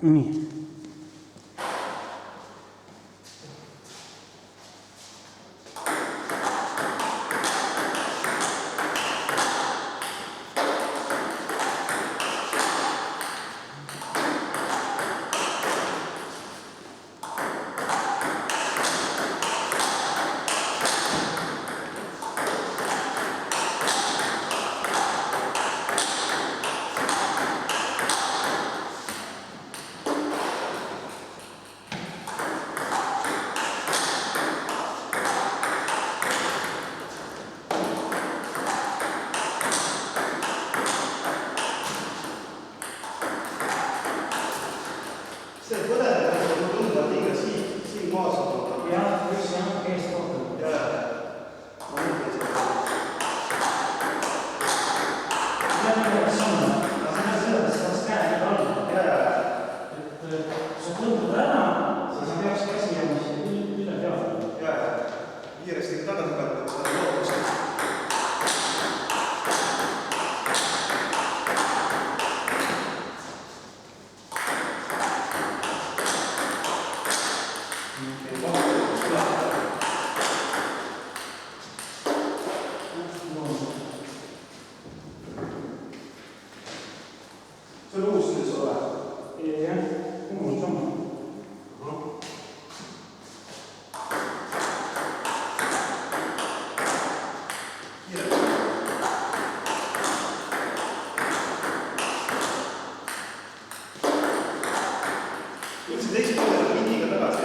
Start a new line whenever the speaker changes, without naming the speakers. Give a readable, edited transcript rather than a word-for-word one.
Nii.
See põdemine on tunduvalt liiga siin maas on.
Jah, just see on keest rohkem.
Ma mõtlen seda.
Ja nii oleks samme. Seda saaks käed alla. Et sa tundud ära, siis peaks käsi jääma üle peale.
Kiiresti tagasi panna, seda lootust. See on uus nüüd ole?
Jah, uus sama.
Kiirelt. Üldse teist poole mingiga tagasi.